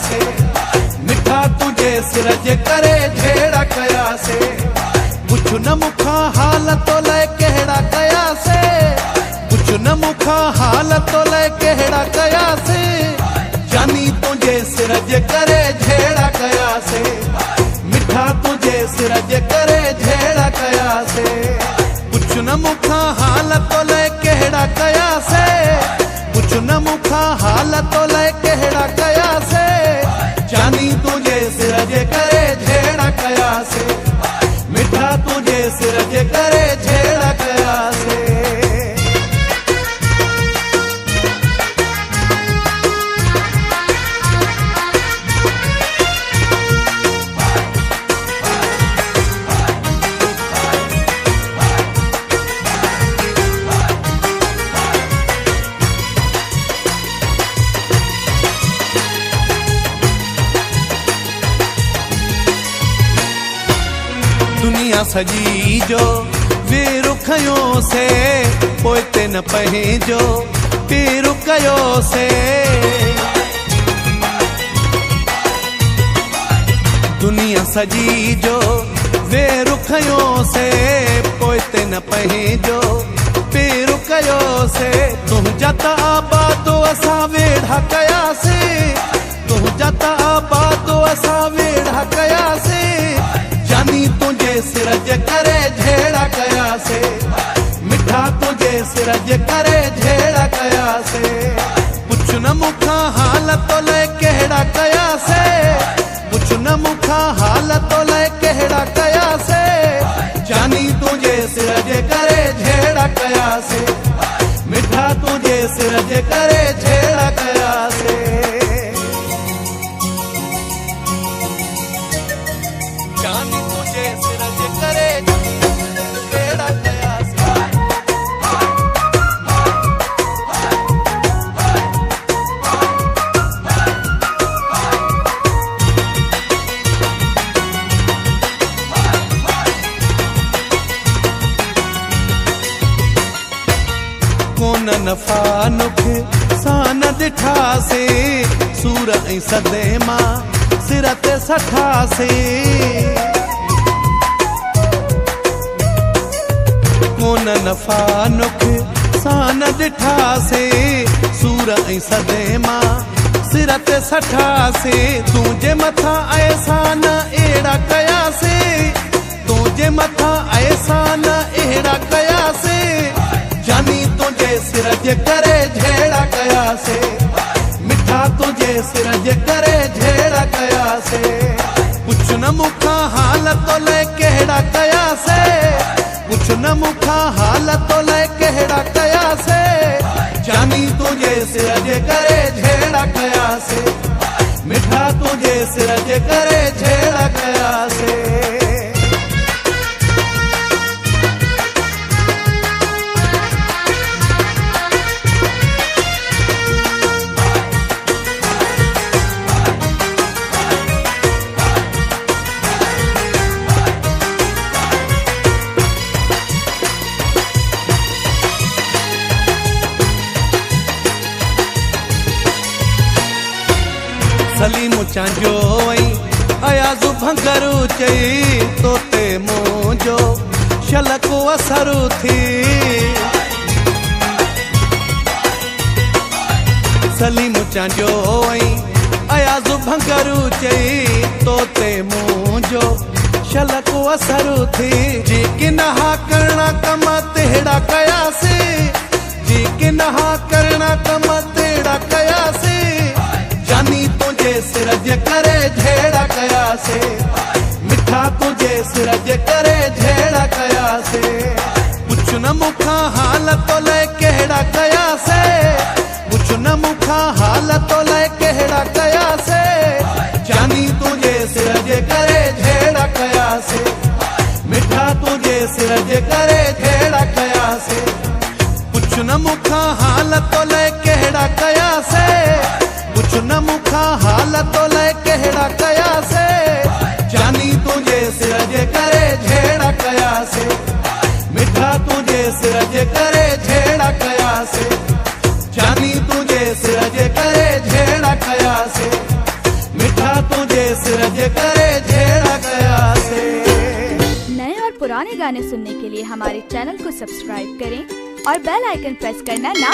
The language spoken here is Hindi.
से मिठा तुझे सिरज करे झेड़ा कया से पुछ न मुखा हाल तो ले केड़ा कया से पुछ न मुखा हाल तो ले केड़ा कया से जानी तुझे सिरज करे झेड़ा कया से मिठा तुझे सिरज करे झेड़ा कया से पुछ न मुखा हाल तो ले केड़ा कया से पुछ न मुखा हाल तो ले केड़ा कया से जानी तुझे सिरज करे झेड़ा कया से मिठा तुझे सिरज करे झेड़ा कया से दुनिया सजी जो वे रुखयो से पोते न पहे जो पे रुकयो से दुनिया सजी जो वे रुखयो से पोते न पहे जो पे रुकयो से तुम जाता आबादो असा वेढ़ा कया से तुम जाता आबादो असा वेढ़ा कया से जानी तुझे सिरज करे झेड़ा कया से मिठा तुझे सिरज करे झेड़ा कया से पुछ न मुखा हाल तो ले केड़ा कया से पुछ न मुखा हाल तो ले केड़ा कया से जानी तुझे सिरज करे झेड़ा कया से मिठा तुझे सिरज करे झेड़ा कया से जानी तुझे सिरज करे झेड़ा कया से कोन नफा नुख सान दिठा से सूर ऐं सदे मां सिर ते सठा से कोन नफा नुख सान दिठा से सूर ऐं सदे मां सिर ते सठा से तुझे मथा ऐसा न एड़ा कया से तुझे मथा ऐसा न एड़ा कया से जानी तुझे सिरज करे झेड़ा कया से मिठा तुझे सिरज करे झेड़ा कया से पुछ न मुखा हाल तो ले केड़ा कया से पुछ न मुखा हाल तो ले केड़ा कया से जानी तुझे सिरज करे झेड़ा कया से मिठा तुझे सिरज करे झेड़ा कया से सलीम चांजो अयाज़ु भंगरू चई तोते मुंहिंजो शलको असरु थी सलीम चांजो अयाज़ु भंगरू चई तोते मुंहिंजो शलको असरु थी जी कि नहा करणा कम तेड़ा कया से जी कि नहा करणा कम तेड़ा कया से जानी तुझे सिरज करे झेड़ा कया से मिठा तुझे सिरज करे झेड़ा कया से पुछ न मुखा हाल तो ले केड़ा कया से पुछ न मुखा हाल तो ले केड़ा कया से जानी तुझे सिरज करे झेड़ा कया से मिठा तुझे सिरज करे झेड़ा कया से पुछ न मुखा हाल तो ले केड़ा कया से पुछ न मुखा हाल तो ले केड़ा कया से जानी तुझे सिरज करे झेड़ा कया से मिठा तुझे सिरज करे झेड़ा कया से जानी तुझे सिरज करे झेड़ा कया से जे सिर जे करे झेड़ा कया से। नए और पुराने गाने सुनने के लिए हमारे चैनल को सब्सक्राइब करें और बेल आइकन प्रेस करना ना